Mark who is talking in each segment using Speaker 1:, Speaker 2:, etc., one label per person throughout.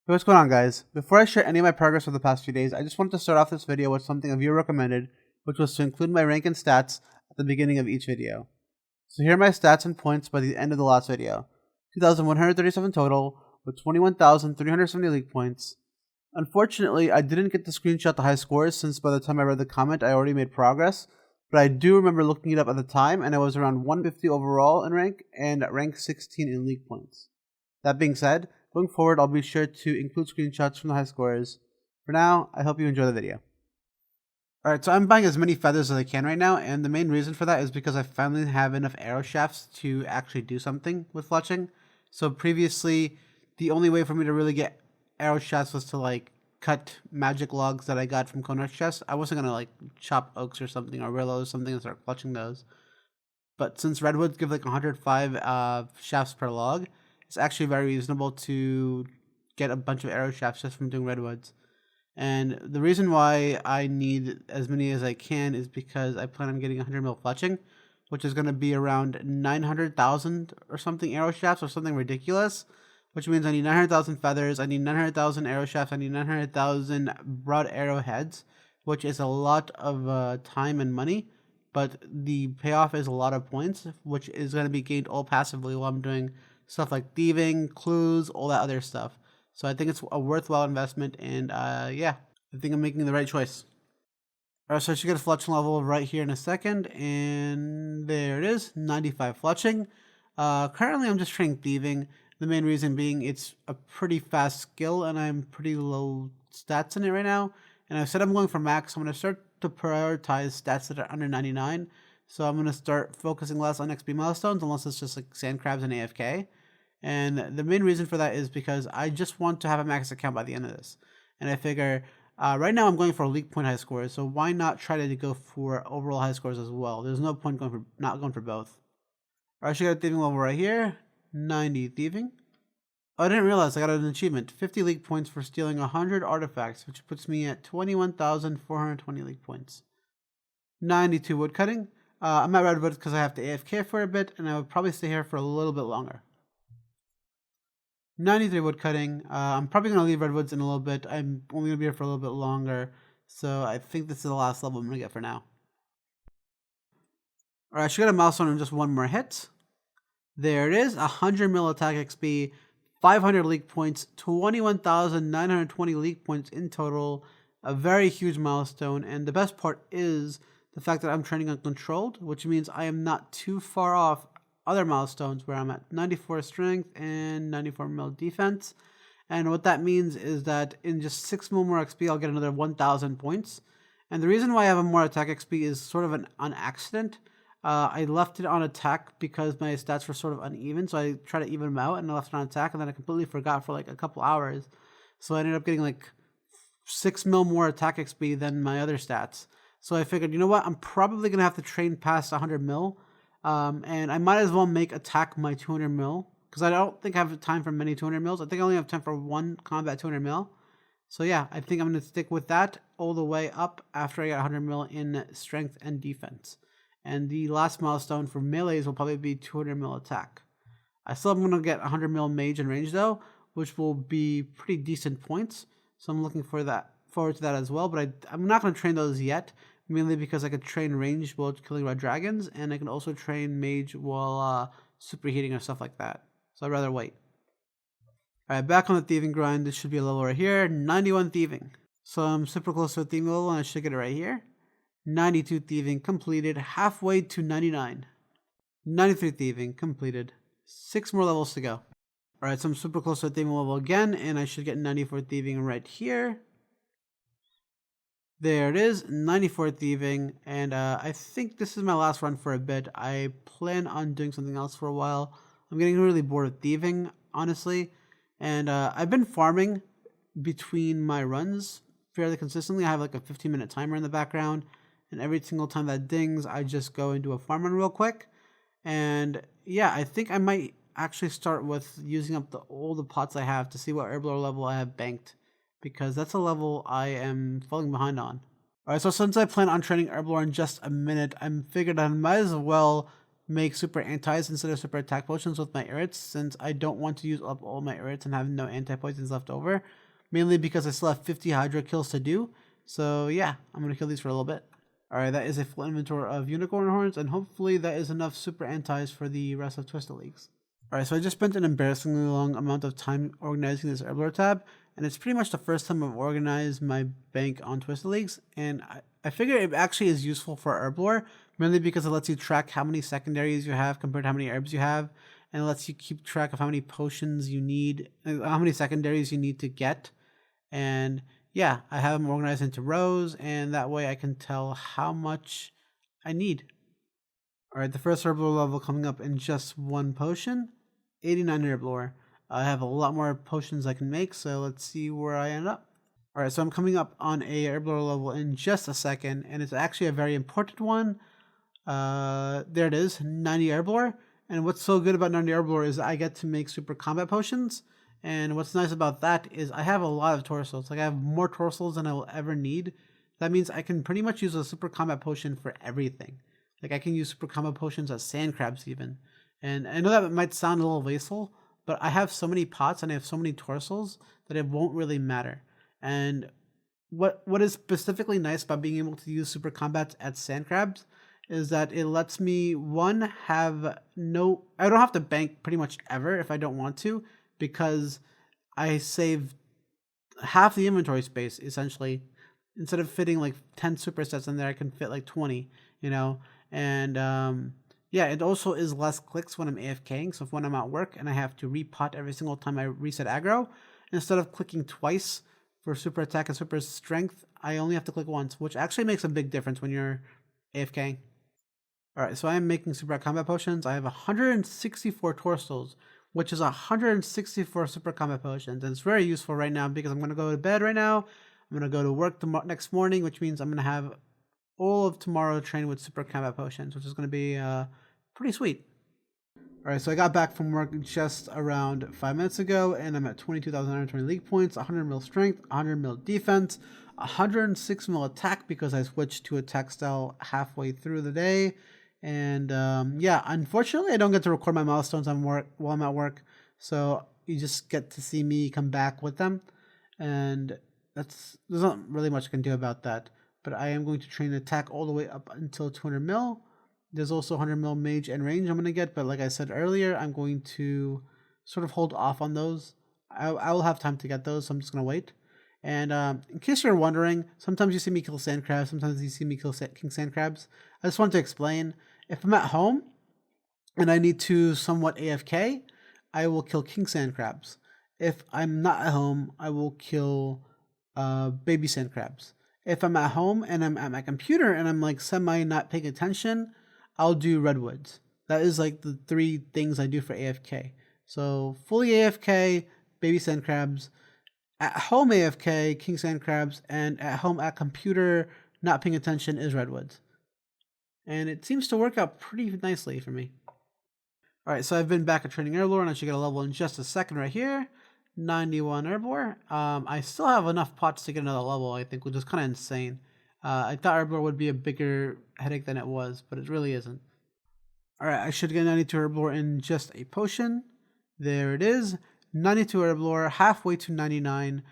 Speaker 1: Hey, what's going on, guys? Before I share any of my progress over the past few days, I just wanted to start off this video with something a viewer recommended, which was to include my rank and stats at the beginning of each video. So here are my stats and points by the end of the last video. 2,137 total, with 21,370 league points. Unfortunately, I didn't get to screenshot the high scores since by the time I read the comment I already made progress, but I do remember looking it up at the time, and I was around 150 overall in rank and rank 16 in league points. That being said, going forward, I'll be sure to include screenshots from the high scores. For now, I hope you enjoy the video. Alright, so I'm buying as many feathers as I can right now, and the main reason for that is because I finally have enough arrow shafts to actually do something with fletching. So previously, the only way for me to really get arrow shafts was to cut magic logs that I got from Conar's chest. I wasn't gonna chop oaks or something or willows or something and start fletching those. But since redwoods give 105 shafts per log, it's actually very reasonable to get a bunch of arrow shafts just from doing redwoods. And the reason why I need as many as I can is because I plan on getting 100 mil fletching, which is going to be around 900,000 or something arrow shafts or something ridiculous, which means I need 900,000 feathers, I need 900,000 arrow shafts, I need 900,000 broad arrowheads, which is a lot of time and money, but the payoff is a lot of points, which is going to be gained all passively while I'm doing stuff like thieving, clues, all that other stuff. So I think it's a worthwhile investment, and yeah, I think I'm making the right choice. Alright, so I should get a fletching level right here in a second, and there it is, 95 fletching. Currently I'm just training thieving, the main reason being it's a pretty fast skill, and I'm pretty low stats in it right now, and I said I'm going for max, so I'm going to start to prioritize stats that are under 99, so I'm going to start focusing less on XP milestones, unless it's just sand crabs and AFK. And the main reason for that is because I just want to have a max account by the end of this. And I figure right now I'm going for league point high scores, so why not try to go for overall high scores as well? There's no point not going for both. Alright, I should get a thieving level right here. 90 thieving. Oh, I didn't realize I got an achievement. 50 league points for stealing 100 artifacts, which puts me at 21,420 league points. 92 woodcutting. I'm at redwood because I have to AFK for a bit, and I would probably stay here for a little bit longer. 93 wood cutting. I'm probably going to leave redwoods in a little bit. I'm only going to be here for a little bit longer. So I think this is the last level I'm going to get for now. Alright, I should get a milestone in just one more hit. There it is. 100 mil attack XP, 500 league points, 21,920 league points in total. A very huge milestone. And the best part is the fact that I'm training uncontrolled, which means I am not too far off other milestones where I'm at 94 strength and 94 mil defense. And what that means is that in just 6 mil more XP, I'll get another 1,000 points. And the reason why I have a more attack XP is sort of an accident. I left it on attack because my stats were sort of uneven, so I tried to even them out and I left it on attack, and then I completely forgot for a couple hours. So I ended up getting 6 mil more attack XP than my other stats. So I figured, you know what, I'm probably going to have to train past 100 mil. And I might as well make attack my 200 mil, because I don't think I have time for many 200 mils. I think I only have time for one combat 200 mil. So yeah, I think I'm going to stick with that all the way up after I get 100 mil in strength and defense. And the last milestone for melees will probably be 200 mil attack. I still am going to get 100 mil mage and range though, which will be pretty decent points. So I'm looking forward to that as well, but I'm not going to train those yet. Mainly because I could train range while killing red dragons, and I can also train mage while superheating or stuff like that. So I'd rather wait. Alright, back on the thieving grind. This should be a level right here. 91 thieving. So I'm super close to a thieving level, and I should get it right here. 92 thieving completed. Halfway to 99. 93 thieving completed. 6 more levels to go. Alright, so I'm super close to a thieving level again, and I should get 94 thieving right here. There it is, 94 thieving, and I think this is my last run for a bit. I plan on doing something else for a while. I'm getting really bored of thieving, honestly, and I've been farming between my runs fairly consistently. I have a 15-minute timer in the background, and every single time that dings, I just go into a farm run real quick. And yeah, I think I might actually start with using up all the pots I have to see what herblore level I have banked, because that's a level I am falling behind on. Alright, so since I plan on training herblore in just a minute, I figured I might as well make super antis instead of super attack potions with my irrits, since I don't want to use up all my irrits and have no anti-poisons left over. Mainly because I still have 50 Hydra kills to do. So yeah, I'm going to kill these for a little bit. Alright, that is a full inventory of unicorn horns, and hopefully that is enough super antis for the rest of Twisted Leagues. Alright, so I just spent an embarrassingly long amount of time organizing this Herblore tab, and it's pretty much the first time I've organized my bank on Twisted Leagues, and I figure it actually is useful for Herblore, mainly because it lets you track how many secondaries you have compared to how many herbs you have, and it lets you keep track of how many potions you need, how many secondaries you need to get, and yeah, I have them organized into rows, and that way I can tell how much I need. Alright, the first Herblore level coming up in just one potion, 89 Herblore. I have a lot more potions I can make, so let's see where I end up. Alright, so I'm coming up on a Herblore level in just a second, and it's actually a very important one. There it is, 90 Herblore. And what's so good about 90 Herblore is I get to make super combat potions. And what's nice about that is I have a lot of torsos. Like I have more torsos than I will ever need. That means I can pretty much use a super combat potion for everything. Like I can use super combat potions as sand crabs even. And I know that might sound a little wasteful, but I have so many pots and I have so many torsos that it won't really matter. And what is specifically nice about being able to use super combats at sand crabs is that it lets me, one, I don't have to bank pretty much ever if I don't want to, because I save half the inventory space, essentially. Instead of fitting like 10 supersets in there, I can fit like 20, you know? And yeah, it also is less clicks when I'm AFKing, so if when I'm at work and I have to repot every single time I reset aggro, instead of clicking twice for super attack and super strength, I only have to click once, which actually makes a big difference when you're AFKing. Alright, so I am making super combat potions. I have 164 torsos, which is 164 super combat potions, and it's very useful right now because I'm going to go to bed right now. I'm going to go to work next morning, which means I'm going to have all of tomorrow trained with super combat potions, which is going to be pretty sweet. Alright, so I got back from work just around 5 minutes ago, and I'm at 22,920 league points, 100 mil strength, 100 mil defense, 106 mil attack because I switched to attack style halfway through the day. And yeah, unfortunately, I don't get to record my milestones while I'm at work, so you just get to see me come back with them, and there's not really much I can do about that. But I am going to train attack all the way up until 200 mil. There's also 100 mil mage and range I'm going to get, but like I said earlier, I'm going to sort of hold off on those. I will have time to get those, so I'm just going to wait. And in case you're wondering, sometimes you see me kill sand crabs, sometimes you see me kill king sand crabs. I just want to explain. If I'm at home and I need to somewhat AFK, I will kill king sand crabs. If I'm not at home, I will kill baby sand crabs. If I'm at home and I'm at my computer and I'm like semi not paying attention, I'll do redwoods. That is like the 3 things I do for AFK. So fully AFK, baby sand crabs, at home AFK, king sand crabs, and at home at computer not paying attention is redwoods. And it seems to work out pretty nicely for me. Alright, so I've been back at training Herblore, and I should get a level in just a second right here. 91 Herblore. I still have enough pots to get another level, I think, which is kind of insane. I thought Herblore would be a bigger headache than it was, but it really isn't. Alright, I should get 92 Herblore in just a potion. There it is. 92 Herblore, halfway to 99.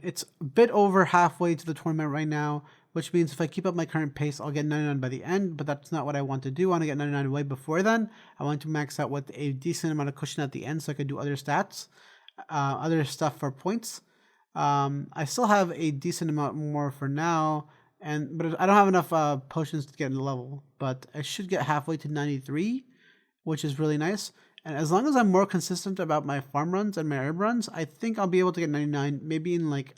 Speaker 1: It's a bit over halfway to the tournament right now, which means if I keep up my current pace, I'll get 99 by the end, but that's not what I want to do. I want to get 99 way before then. I want to max out with a decent amount of cushion at the end so I can do other stats, other stuff for points. I still have a decent amount more for now, but I don't have enough potions to get in the level, but I should get halfway to 93, which is really nice. And as long as I'm more consistent about my farm runs and my herb runs, I think I'll be able to get 99 maybe in like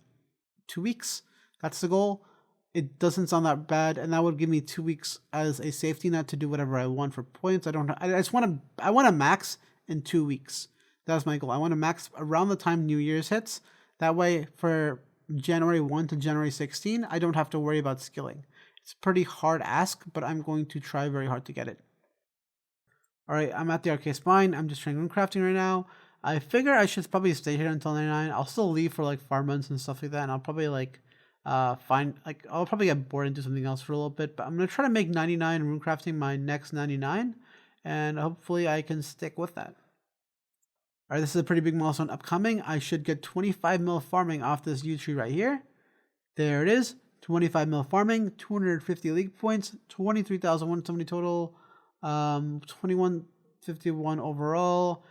Speaker 1: 2 weeks. That's the goal. It doesn't sound that bad, and that would give me 2 weeks as a safety net to do whatever I want for points. I want to max in 2 weeks. That's my goal. I want to max around the time New Year's hits. That way, for January 1 to January 16, I don't have to worry about skilling. It's a pretty hard ask, but I'm going to try very hard to get it. Alright, I'm at the Arcade Spine. I'm just trying crafting right now. I figure I should probably stay here until 99. I'll still leave for like farm runs and stuff like that, and I'll probably like I'll probably get bored and do something else for a little bit, but I'm gonna try to make 99 runecrafting my next 99, and hopefully I can stick with that. All right, this is a pretty big milestone upcoming. I should get 25 mil farming off this U tree right here. There it is, 25 mil farming, 250 league points, 23,170 total, 2151 overall.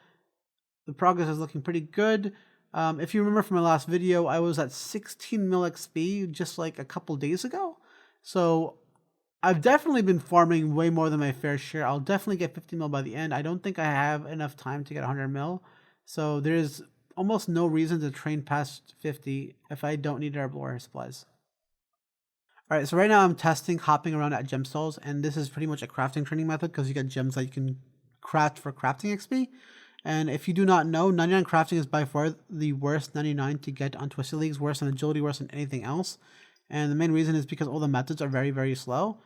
Speaker 1: The progress is looking pretty good. If you remember from my last video, I was at 16 mil XP just like a couple days ago. So I've definitely been farming way more than my fair share. I'll definitely get 50 mil by the end. I don't think I have enough time to get 100 mil. So there's almost no reason to train past 50 if I don't need durable ore supplies. Alright, so right now I'm testing hopping around at gem stalls, and this is pretty much a crafting training method because you get gems that you can craft for crafting XP. And if you do not know, 99 crafting is by far the worst 99 to get on Twisted Leagues, worse than agility, worse than anything else. And the main reason is because all the methods are very, very slow.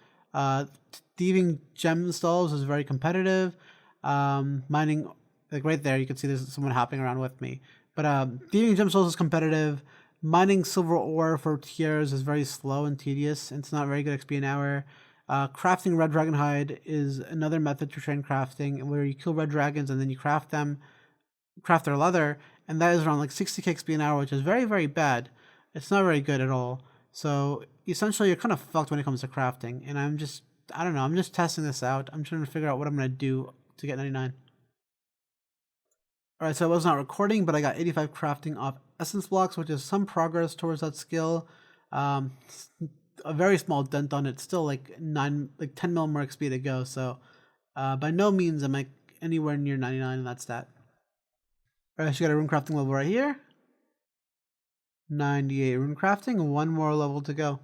Speaker 1: Thieving gem stalls is very competitive. Mining, like right there, you can see there's someone hopping around with me. But thieving gem stalls is competitive. Mining silver ore for tiers is very slow and tedious. It's not very good XP an hour. Crafting red dragon hide is another method to train crafting, where you kill red dragons and then you craft their leather, and that is around like 60k XP an hour, which is very, very bad. It's not very good at all. So essentially you're kind of fucked when it comes to crafting, and I don't know, I'm just testing this out. I'm trying to figure out what I'm going to do to get 99. Alright, so I was not recording, but I got 85 crafting off essence blocks, which is some progress towards that skill. A very small dent on it, still like 10 mil more XP to go, so by no means am I anywhere near 99 in that stat. Alright, so you got a rune crafting level right here. 98 rune crafting, one more level to go.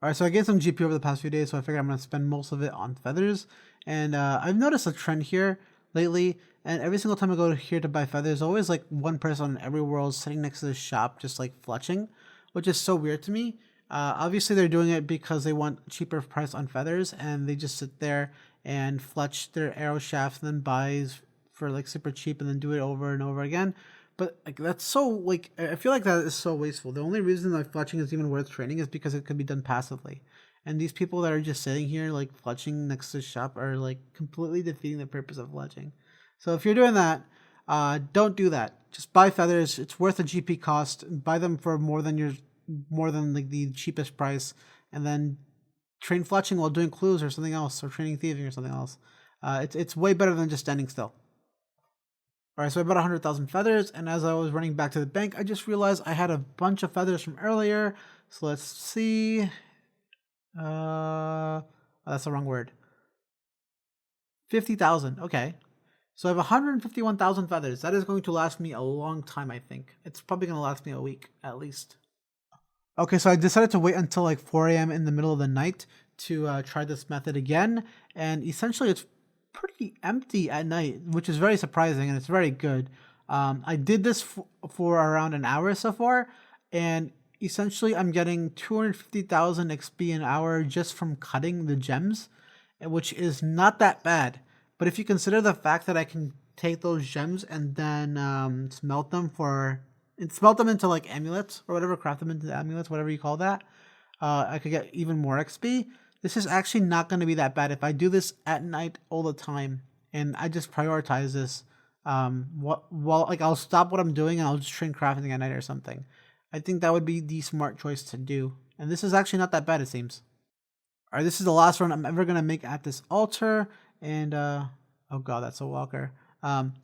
Speaker 1: Alright, so I gained some GP over the past few days, so I figured I'm going to spend most of it on feathers. And I've noticed a trend here lately, and every single time I go here to buy feathers, always like one person in every world sitting next to the shop just like fletching, which is so weird to me. Obviously they're doing it because they want cheaper price on feathers, and they just sit there and fletch their arrow shafts and then buys for like super cheap and then do it over and over again. But like that's so like, I feel like that is so wasteful. The only reason like fletching is even worth training is because it could be done passively. And these people that are just sitting here like fletching next to the shop are like completely defeating the purpose of fletching. So if you're doing that, don't do that. Just buy feathers. It's worth the GP cost. Buy them for more than like the cheapest price, and then train fletching while doing clues or something else, or training thieving or something else. It's way better than just standing still. Alright, so I bought 100,000 feathers, and as I was running back to the bank, I just realized I had a bunch of feathers from earlier. So let's see. Oh, that's the wrong word. 50,000. Okay. So I have 151,000 feathers. That is going to last me a long time, I think. It's probably going to last me a week, at least. Okay, so I decided to wait until like 4 a.m. in the middle of the night to try this method again. And essentially, it's pretty empty at night, which is very surprising, and it's very good. I did this for around an hour so far, and essentially I'm getting 250,000 XP an hour just from cutting the gems, which is not that bad. But if you consider the fact that I can take those gems and then smelt them into like amulets or whatever, craft them into amulets, whatever you call that, I could get even more XP. This is actually not going to be that bad if I do this at night all the time, and I just prioritize this. Like I'll stop what I'm doing and I'll just train crafting at night or something. I think that would be the smart choice to do, and this is actually not that bad, it seems. All right, this is the last run I'm ever gonna make at this altar, and oh god, that's a walker.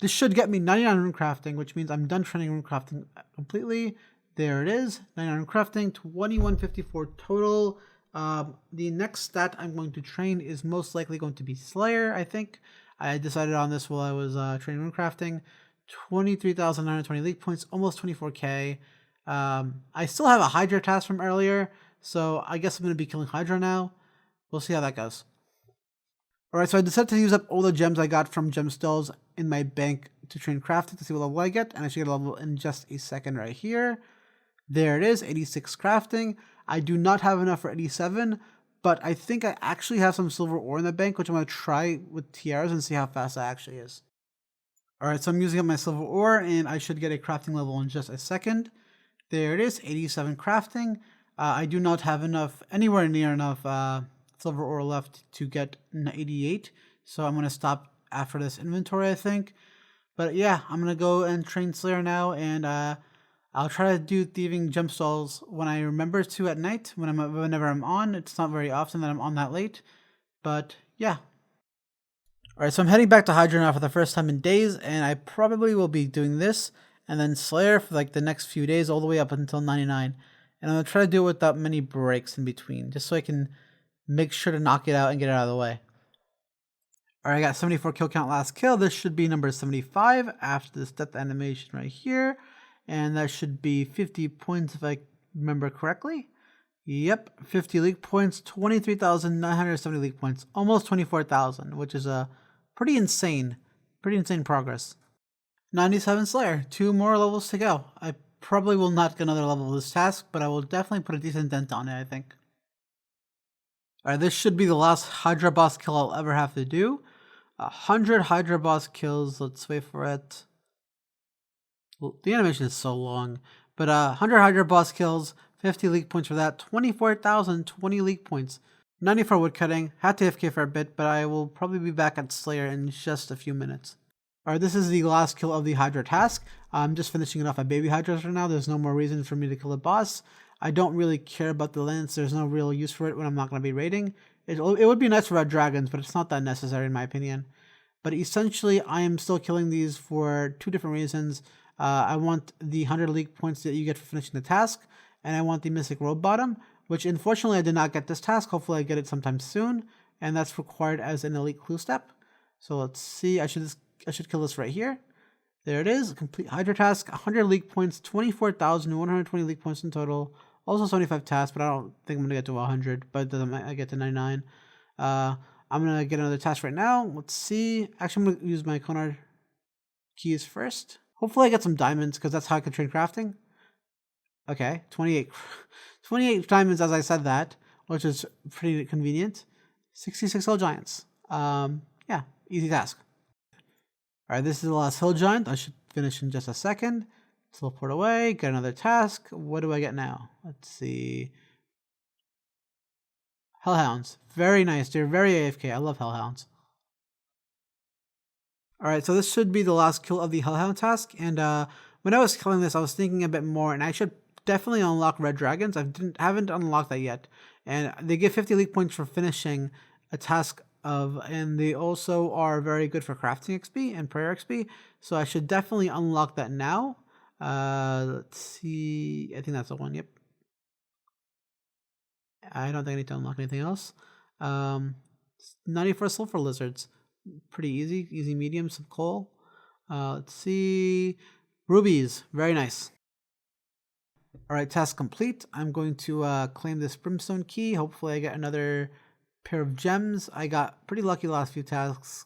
Speaker 1: This should get me 99 rune crafting, which means I'm done training rune crafting completely. There it is, 99 rune crafting, 2154 total. The next stat I'm going to train is most likely going to be Slayer, I think. I decided on this while I was training rune crafting. 23,920 league points, almost 24k. I still have a Hydra task from earlier, so I guess I'm going to be killing Hydra now. We'll see how that goes. Alright, so I decided to use up all the gems I got from gemstones in my bank to train crafting to see what level I get, and I should get a level in just a second right here. There it is, 86 crafting. I do not have enough for 87, but I think I actually have some silver ore in the bank, which I'm going to try with tiaras and see how fast that actually is. Alright, so I'm using up my silver ore, and I should get a crafting level in just a second. There it is, 87 crafting. I do not have anywhere near enough silver ore left to get 88, so I'm going to stop after this inventory, I think. But yeah, I'm going to go and train Slayer now, and I'll try to do thieving jump stalls when I remember to at night, whenever I'm on. It's not very often that I'm on that late, but yeah. Alright, so I'm heading back to Hydra now for the first time in days, and I probably will be doing this, and then Slayer for like the next few days, all the way up until 99. And I'm going to try to do it without many breaks in between, just so I can make sure to knock it out and get it out of the way. Alright, I got 74 kill count last kill. This should be number 75 after this death animation right here. And that should be 50 points if I remember correctly. Yep, 50 league points, 23,970 league points, almost 24,000, which is a pretty insane progress. 97 Slayer, 2 more levels to go. I probably will not get another level of this task, but I will definitely put a decent dent on it, I think. Alright, this should be the last Hydra boss kill I'll ever have to do. 100 Hydra boss kills, let's wait for it. Well, the animation is so long, but 100 Hydra boss kills, 50 league points for that, 24,020 league points. 94 woodcutting, had to AFK for a bit, but I will probably be back at Slayer in just a few minutes. Alright, this is the last kill of the Hydra task. I'm just finishing it off at baby Hydras right now. There's no more reason for me to kill a boss. I don't really care about the lance. There's no real use for it when I'm not going to be raiding. It would be nice for red dragons, but it's not that necessary in my opinion. But essentially, I am still killing these for 2 different reasons. I want the 100 league points that you get for finishing the task, and I want the Mystic Robe Bottom, which unfortunately I did not get this task. Hopefully I get it sometime soon, and that's required as an elite clue step. So let's see, I should kill this right here. There it is, complete Hydra task, 100 league points, 24,120 league points in total. Also 75 tasks, but I don't think I'm going to get to 100, but I get to 99. I'm going to get another task right now. Let's see. Actually, I'm going to use my Conard keys first. Hopefully I get some diamonds, because that's how I can train crafting. Okay, 28 diamonds as I said that, which is pretty convenient. 66 hill giants. Yeah, easy task. Alright, this is the last hill giant. I should finish in just a second. Teleport away, get another task. What do I get now? Let's see. Hellhounds. Very nice. They're very AFK. I love Hellhounds. Alright, so this should be the last kill of the Hellhound task. And when I was killing this, I was thinking a bit more, and I should definitely unlock red dragons. I haven't unlocked that yet. And they give 50 league points for finishing a task and they also are very good for crafting XP and prayer XP. So I should definitely unlock that now. Let's see. I think that's the one. Yep. I don't think I need to unlock anything else. 94 sulfur lizards. Pretty easy medium, some coal. Let's see. Rubies. Very nice. Alright, task complete. I'm going to claim this brimstone key. Hopefully I get another pair of gems. I got pretty lucky the last few tasks.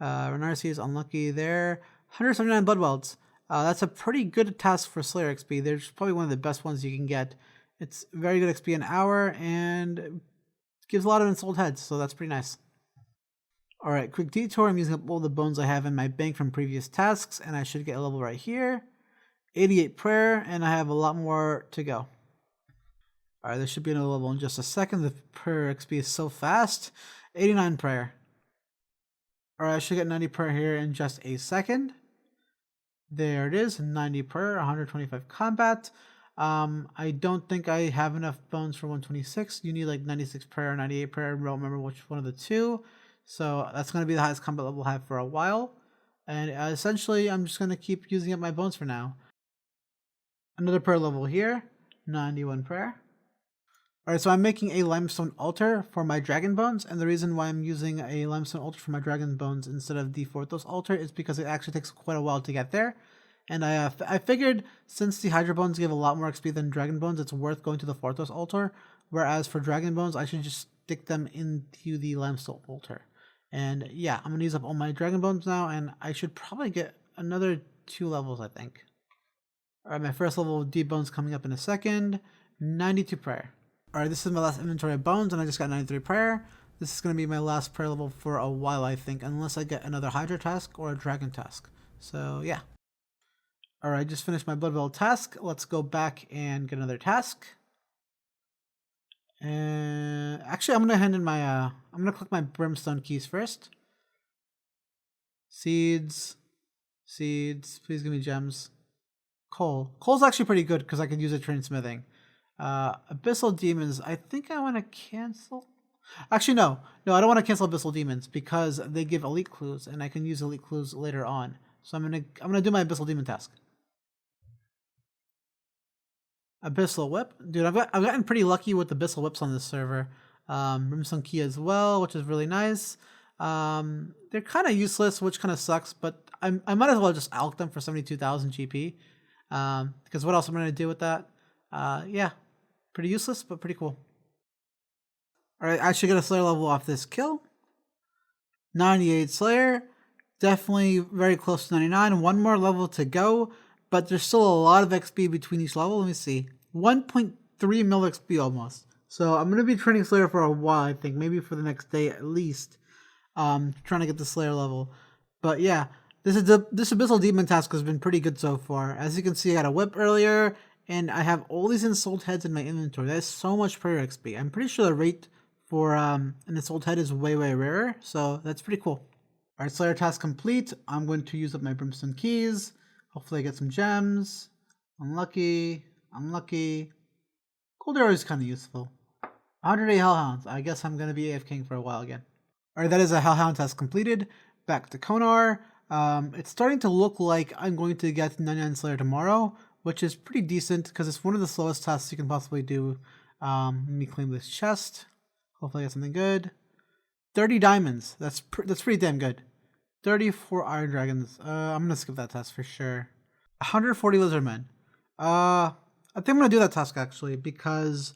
Speaker 1: Renarcy is unlucky there. 179 blood welds. That's a pretty good task for Slayer XP. They're probably one of the best ones you can get. It's very good XP an hour and gives a lot of ensouled heads, so that's pretty nice. Alright, quick detour. I'm using up all the bones I have in my bank from previous tasks, and I should get a level right here. 88 prayer, and I have a lot more to go. Alright, there should be another level in just a second. The prayer XP is so fast. 89 prayer. Alright, I should get 90 prayer here in just a second. There it is, 90 prayer, 125 combat. I don't think I have enough bones for 126. You need like 96 prayer, 98 prayer. I don't remember which one of the two. So that's going to be the highest combat level I have for a while. And essentially, I'm just going to keep using up my bones for now. Another prayer level here, 91 prayer. Alright, so I'm making a limestone altar for my dragon bones, and the reason why I'm using a limestone altar for my dragon bones instead of the Forthos altar is because it actually takes quite a while to get there. And I figured since the Hydra bones give a lot more XP than dragon bones, it's worth going to the Forthos altar, whereas for dragon bones, I should just stick them into the limestone altar. And yeah, I'm going to use up all my dragon bones now, and I should probably get another 2 levels, I think. Alright, my first level of deep bones coming up in a second. 92 prayer. Alright, this is my last inventory of bones, and I just got 93 prayer. This is going to be my last prayer level for a while, I think, unless I get another Hydra task or a dragon task. So, yeah. Alright, just finished my Blood Veil task. Let's go back and get another task. And actually, I'm going to hand in my, I'm going to click my Brimstone keys first. Seeds. Seeds. Please give me gems. Coal. Coal's actually pretty good because I could use it train smithing. Abyssal Demons. I think I want to cancel. Actually, no. No, I don't want to cancel Abyssal Demons because they give elite clues and I can use elite clues later on. So I'm gonna do my Abyssal Demon task. Abyssal Whip. Dude, I've gotten pretty lucky with the Abyssal Whips on this server. Brimstone Key as well, which is really nice. They're kind of useless, which kind of sucks, but I might as well just alch them for 72,000 GP. Because what else am I going to do with that? Yeah, pretty useless, but pretty cool. Alright, I should get a Slayer level off this kill. 98 Slayer. Definitely very close to 99. One more level to go, but there's still a lot of XP between each level. Let me see. 1.3 mil XP almost. So I'm going to be training Slayer for a while, I think. Maybe for the next day at least. Trying to get the Slayer level. But yeah, this Abyssal Demon task has been pretty good so far. As you can see, I got a whip earlier, and I have all these Ensouled Heads in my inventory. That is so much prayer XP. I'm pretty sure the rate for an Ensouled Head is way, way rarer, so that's pretty cool. Alright, Slayer task complete. I'm going to use up my Brimstone Keys. Hopefully I get some gems. Unlucky. Unlucky. Gold arrow is kind of useful. 108 Hellhounds. I guess I'm going to be AFKing for a while again. Alright, that is a Hellhound task completed. Back to Konar. It's starting to look like I'm going to get 99 Slayer tomorrow, which is pretty decent because it's one of the slowest tasks you can possibly do. Let me claim this chest. Hopefully I get something good. 30 diamonds. That's pretty damn good. 34 Iron Dragons. I'm gonna skip that task for sure. 140 Lizardmen. I think I'm gonna do that task actually because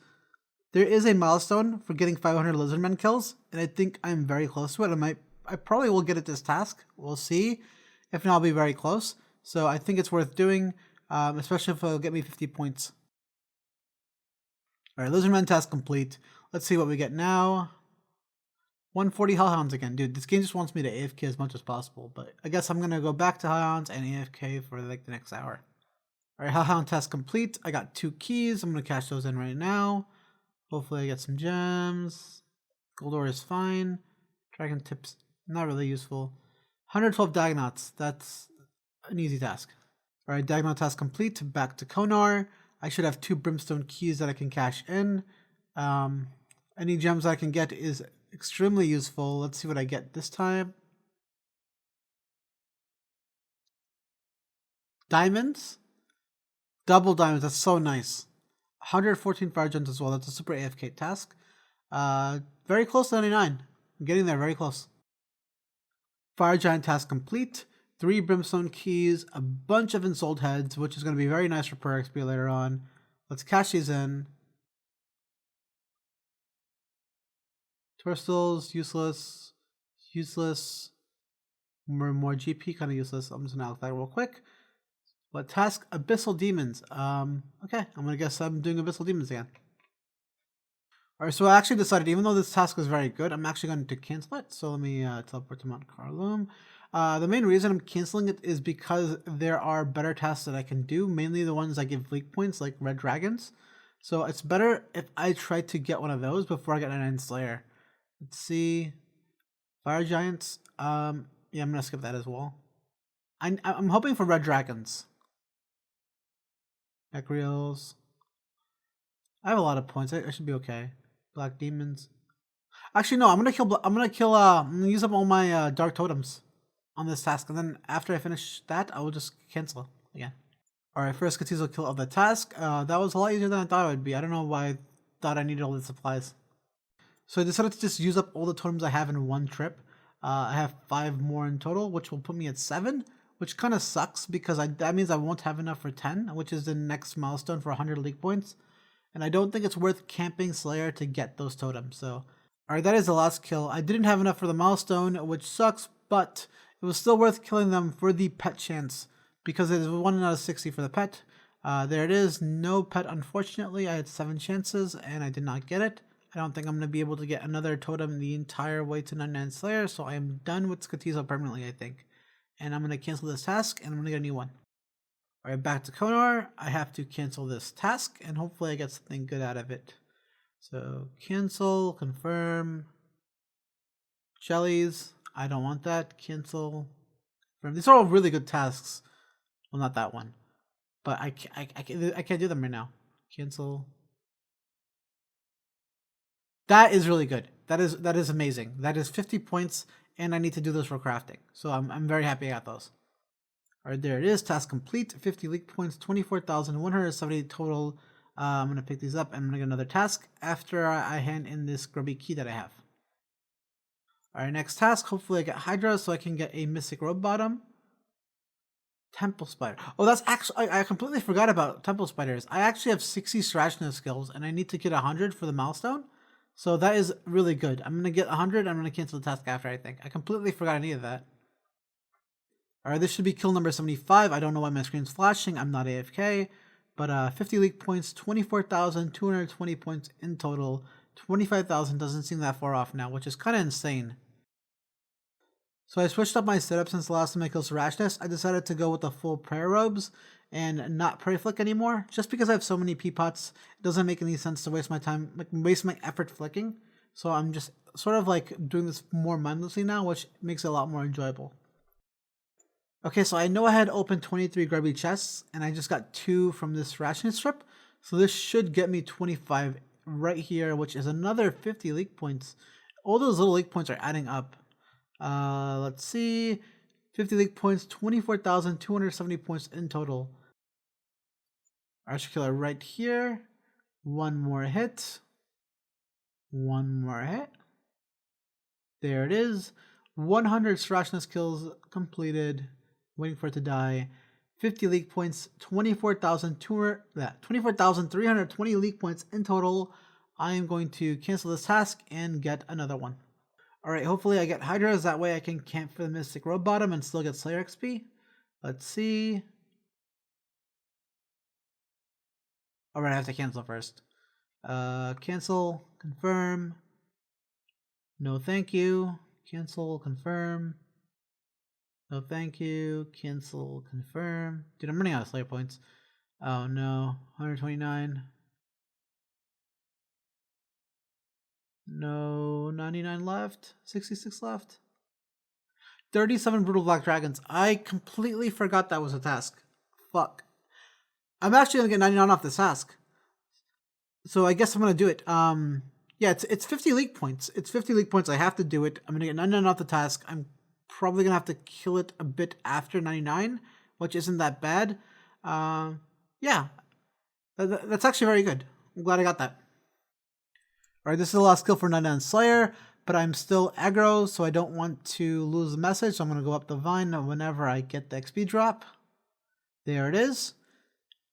Speaker 1: there is a milestone for getting 500 Lizardmen kills, and I think I'm very close to it. I probably will get it this task. We'll see. If not, I'll be very close. So I think it's worth doing, especially if it'll get me 50 points. Alright, Lizardmen task complete. Let's see what we get now. 140 Hellhounds again. Dude, this game just wants me to AFK as much as possible, but I guess I'm going to go back to Hellhounds and AFK for like the next hour. Alright, Hellhound task complete. I got 2 keys. I'm going to cash those in right now. Hopefully I get some gems. Gold ore is fine. Dragon tips, not really useful. 112 Dagnauts. That's an easy task. Alright, Dagnaut task complete. Back to Konar. I should have 2 Brimstone Keys that I can cash in. Any gems I can get is extremely useful. Let's see what I get this time. Diamonds? Double diamonds. That's so nice. 114 Fire Gems as well. That's a super AFK task. Very close to 99. I'm getting there very close. Fire Giant task complete. 3 Brimstone Keys. A bunch of Ensouled Heads, which is going to be very nice for per XP later on. Let's cash these in. Torstals, useless. Useless. More GP, kind of useless. I'm just going to out that real quick. What task? Abyssal Demons. Okay, I'm going to guess I'm doing Abyssal Demons again. Alright, so I actually decided, even though this task is very good, I'm actually going to cancel it. So let me teleport to Mount Carloom. The main reason I'm canceling it is because there are better tasks that I can do, mainly the ones that give leak points, like Red Dragons. So it's better if I try to get one of those before I get an End Slayer. Let's see. Fire Giants. Yeah, I'm going to skip that as well. I'm hoping for Red Dragons. Ecrials. I have a lot of points. I should be okay. Black Demons. Actually, no. I'm gonna use up all my Dark Totems on this task, and then after I finish that, I will just cancel again. All right, first Katizo kill of the task. That was a lot easier than I thought it would be. I don't know why I thought I needed all the supplies. So I decided to just use up all the totems I have in one trip. I have 5 more in total, which will put me at 7, which kind of sucks because that means I won't have enough for 10, which is the next milestone for 100 league points. And I don't think it's worth camping Slayer to get those totems. So, alright, that is the last kill. I didn't have enough for the milestone, which sucks, but it was still worth killing them for the pet chance because it is 1 out of 60 for the pet. There it is. No pet, unfortunately. I had 7 chances and I did not get it. I don't think I'm going to be able to get another totem the entire way to 99 Slayer, so I am done with Skatizo permanently, I think. And I'm going to cancel this task and I'm going to get a new one. Alright, back to Konar. I have to cancel this task, and hopefully I get something good out of it. So, cancel, confirm. Jellies. I don't want that. Cancel. These are all really good tasks. Well, not that one, but I can't do them right now. Cancel. That is really good. That is amazing. That is 50 points, and I need to do those for crafting. So I'm very happy I got those. All right, there it is. Task complete. 50 league points. 24,170 total. I'm gonna pick these up, and I'm gonna get another task after I hand in this grubby key that I have. All right, next task. Hopefully I get Hydra so I can get a Mystic Robe Bottom. Temple Spider. Oh, that's actually, I completely forgot about Temple Spiders. I actually have 60 Strashness skills, and I need to get 100 for the milestone. So that is really good. I'm going to get 100. I'm going to cancel the task after, I think. I completely forgot any of that. All right, this should be kill number 75. I don't know why my screen's flashing. I'm not AFK. But 50 league points, 24,220 points in total. 25,000 doesn't seem that far off now, which is kind of insane. So I switched up my setup since the last time I killed Rashness. I decided to go with the full prayer robes and not pray flick anymore. Just because I have so many peapots, it doesn't make any sense to waste my time, like waste my effort flicking. So I'm just sort of like doing this more mindlessly now, which makes it a lot more enjoyable. Okay, so I know I had opened 23 grubby chests, and I just got 2 from this ration strip. So this should get me 25 right here, which is another 50 league points. All those little league points are adding up. Let's see, 50 league points, 24,270 points in total. Archer Killer right here. One more hit. One more hit. There it is. 100 Strashness kills completed. Waiting for it to die. 50 league points, 24,320 league points in total. I am going to cancel this task and get another one. Alright, hopefully I get Hydras, that way I can camp for the Mystic Robe Bottom and still get Slayer XP. Let's see. Alright, I have to cancel first. Cancel, confirm. No thank you. Cancel, confirm. No thank you. Cancel, confirm. Dude, I'm running out of Slayer points. Oh no, 129. No, 99 left. 66 left. 37 Brutal Black Dragons. I completely forgot that was a task. Fuck. I'm actually gonna get 99 off this task. So I guess I'm gonna do it. Yeah, it's 50 league points. It's 50 league points. I have to do it. I'm gonna get 99 off the task. I'm probably gonna have to kill it a bit after 99, which isn't that bad. Yeah. That's actually very good. I'm glad I got that. Alright, this is the last kill for 99 Slayer, but I'm still aggro, so I don't want to lose the message. So I'm going to go up the vine whenever I get the XP drop. There it is.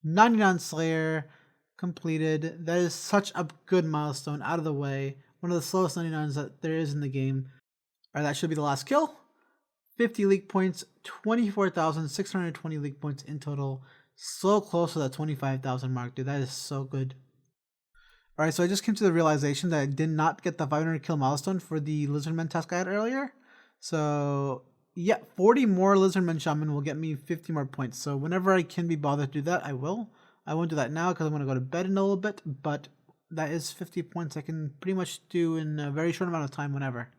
Speaker 1: 99 Slayer completed. That is such a good milestone out of the way. One of the slowest 99s that there is in the game. Alright, that should be the last kill. 50 league points, 24,620 league points in total. So close to that 25,000 mark, dude. That is so good. Alright, so I just came to the realization that I did not get the 500 kill milestone for the Lizardman task I had earlier. So, yeah, 40 more Lizardman Shaman will get me 50 more points. So whenever I can be bothered to do that, I will. I won't do that now because I'm going to go to bed in a little bit, but that is 50 points I can pretty much do in a very short amount of time whenever.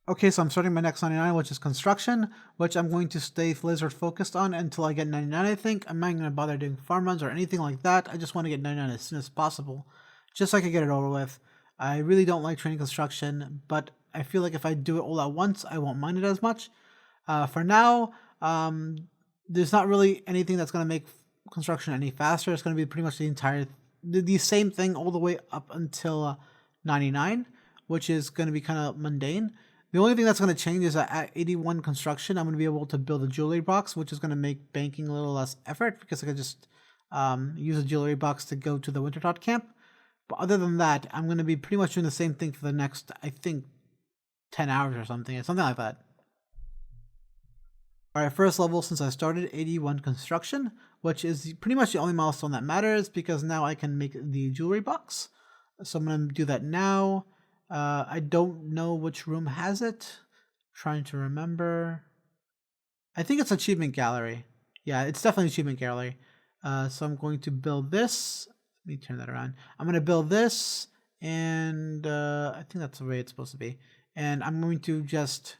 Speaker 1: Okay, so I'm starting my next 99, which is construction, which I'm going to stay lizard focused on until I get 99, I think. I'm not going to bother doing farm runs or anything like that. I just want to get 99 as soon as possible, just so I can get it over with. I really don't like training construction, but I feel like if I do it all at once, I won't mind it as much. For now, there's not really anything that's going to make construction any faster. It's going to be pretty much the same thing all the way up until 99, which is going to be kind of mundane. The only thing that's going to change is that at 81 construction, I'm going to be able to build a jewelry box, which is going to make banking a little less effort because I can just use a jewelry box to go to the Wintertot camp. But other than that, I'm going to be pretty much doing the same thing for the next, I think, 10 hours or something like that. Alright, first level since I started, 81 construction, which is pretty much the only milestone that matters because now I can make the jewelry box. So I'm going to do that now. I don't know which room has it. Trying to remember. I think it's Achievement Gallery. Yeah, it's definitely Achievement Gallery. So I'm going to build this. Let me turn that around. I'm going to build this, and I think that's the way it's supposed to be. And I'm going to just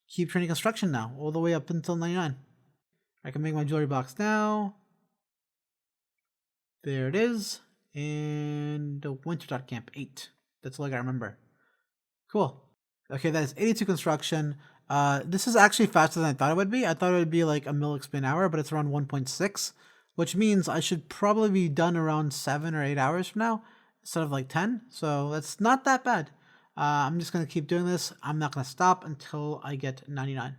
Speaker 1: keep training construction now, all the way up until 99. I can make my jewelry box now. There it is. And the winter.camp 8. That's all I gotta remember. Cool. Okay, that is 82 construction. This is actually faster than I thought it would be. I thought it would be like a mil XP an hour, but it's around 1.6, which means I should probably be done around 7 or 8 hours from now instead of like 10. So that's not that bad. I'm just going to keep doing this. I'm not going to stop until I get 99.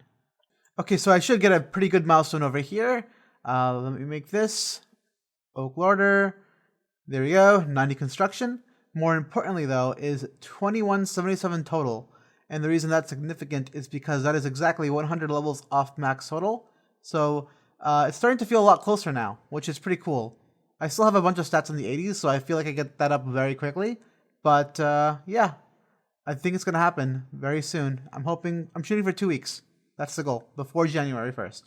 Speaker 1: Okay, so I should get a pretty good milestone over here. Let me make this. Oak Larder. There we go. 90 construction. More importantly, though, is 2177 total. And the reason that's significant is because that is exactly 100 levels off max total. So it's starting to feel a lot closer now, which is pretty cool. I still have a bunch of stats in the 80s, so I feel like I get that up very quickly. But yeah, I think it's going to happen very soon. I'm shooting for 2 weeks. That's the goal, before January 1st.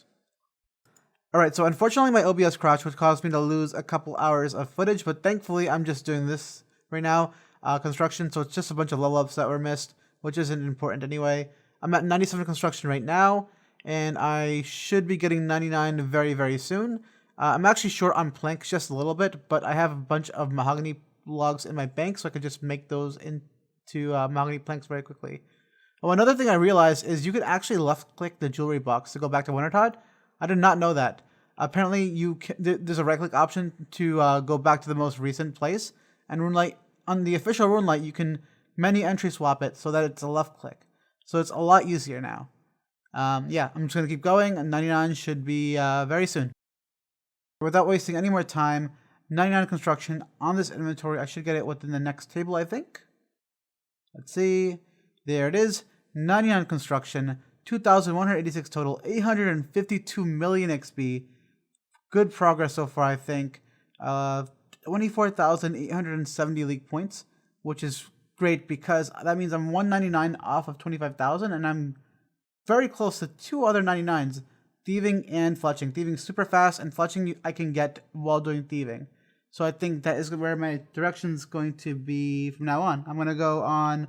Speaker 1: Alright, so unfortunately my OBS crashed, which caused me to lose a couple hours of footage, but thankfully I'm just doing this right now. Construction, so it's just a bunch of level ups that were missed, which isn't important anyway. I'm at 97 construction right now, and I should be getting 99 very, very soon. I'm actually short on planks just a little bit, but I have a bunch of mahogany logs in my bank, so I can just make those into mahogany planks very quickly. Oh, another thing I realized is you could actually left-click the jewelry box to go back to Wintertide. I did not know that. Apparently, there's a right-click option to go back to the most recent place, and Runelight, on the official Runelight, you can menu entry swap it so that it's a left-click. So it's a lot easier now. Yeah, I'm just going to keep going, and 99 should be very soon. Without wasting any more time, 99 construction on this inventory. I should get it within the next table, I think. Let's see. There it is. 99 construction, 2,186 total, 852 million XP. Good progress so far, I think. 24,870 league points, which is great because that means I'm 199 off of 25,000, and I'm very close to 2 other 99s, thieving and fletching. Thieving super fast, and fletching I can get while doing thieving. So I think that is where my direction is going to be from now on. I'm going to go on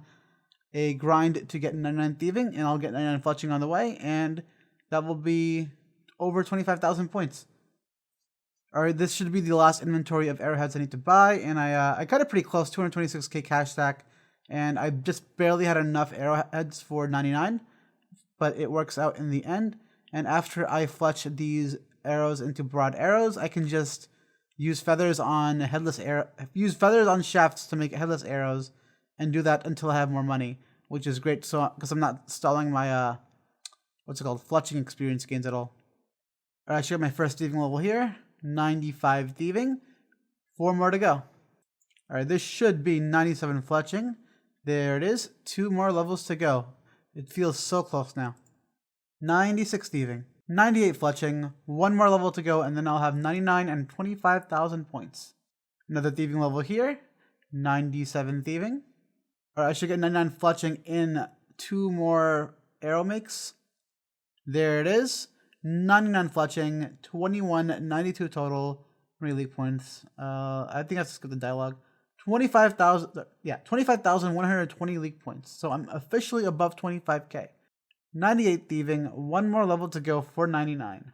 Speaker 1: a grind to get 99 thieving, and I'll get 99 fletching on the way, and that will be over 25,000 points. Alright, this should be the last inventory of arrowheads I need to buy, and I got it pretty close, 226k cash stack, and I just barely had enough arrowheads for 99, but it works out in the end. And after I fletch these arrows into broad arrows, I can just use feathers on shafts to make headless arrows, and do that until I have more money, which is great. So because I'm not stalling my fletching experience gains at all. Alright, I should get my first thieving level here. 95 thieving. 4 more to go. Alright, this should be 97 fletching. There it is. 2 more levels to go. It feels so close now. 96 thieving. 98 fletching. 1 more level to go, and then I'll have 99 and 25,000 points. Another thieving level here. 97 thieving. Alright, I should get 99 fletching in 2 more arrow makes. There it is. 99 fletching, 2192 total, league points. I think I have to skip the dialogue. 25,120 league points. So I'm officially above 25k. 98 thieving, 1 more level to go for 99.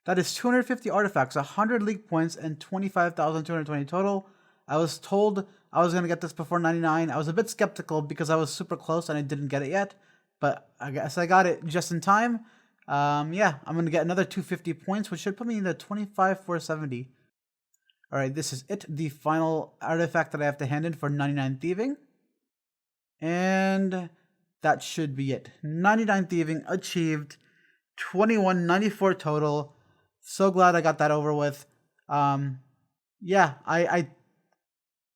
Speaker 1: That is 250 artifacts, 100 league points, and 25,220 total. I was told I was going to get this before 99. I was a bit skeptical because I was super close and I didn't get it yet, but I guess I got it just in time. Yeah, I'm going to get another 250 points, which should put me in the 25,470. Alright, this is it. The final artifact that I have to hand in for 99 thieving. And that should be it. 99 thieving achieved. 2194 total. So glad I got that over with. Yeah, I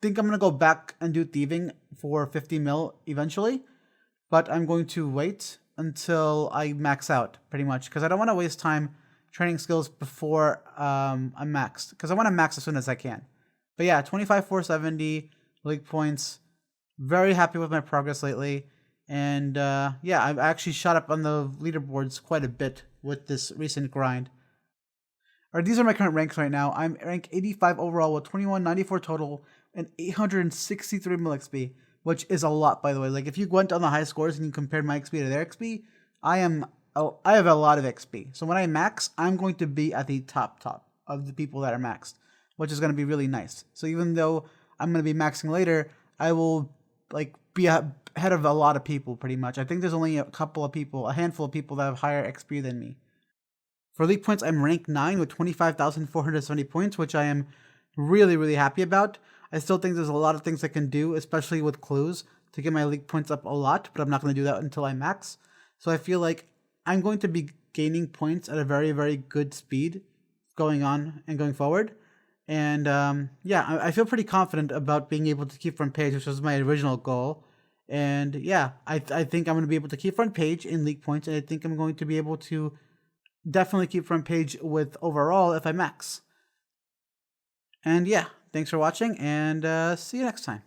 Speaker 1: think I'm going to go back and do thieving for 50 mil eventually. But I'm going to wait until I max out, pretty much, because I don't want to waste time training skills before I'm maxed, because I want to max as soon as I can. But yeah, 25,470 league points. Very happy with my progress lately, and yeah, I've actually shot up on the leaderboards quite a bit with this recent grind. Alright, these are my current ranks right now. I'm rank 85 overall with 2194 total and 863 mil XP. Which is a lot, by the way. Like, if you went on the high scores and you compared my XP to their XP, I have a lot of XP. So when I max, I'm going to be at the top of the people that are maxed, which is going to be really nice. So even though I'm going to be maxing later, I will like be ahead of a lot of people pretty much. I think there's only a handful of people that have higher XP than me. For league points, I'm rank 9 with 25,470 points, which I am really, really happy about. I still think there's a lot of things I can do, especially with clues, to get my league points up a lot, but I'm not going to do that until I max. So I feel like I'm going to be gaining points at a very, very good speed going on and going forward. And yeah, I feel pretty confident about being able to keep front page, which was my original goal. And yeah, I think I'm going to be able to keep front page in league points, and I think I'm going to be able to definitely keep front page with overall if I max. And yeah, thanks for watching, and see you next time.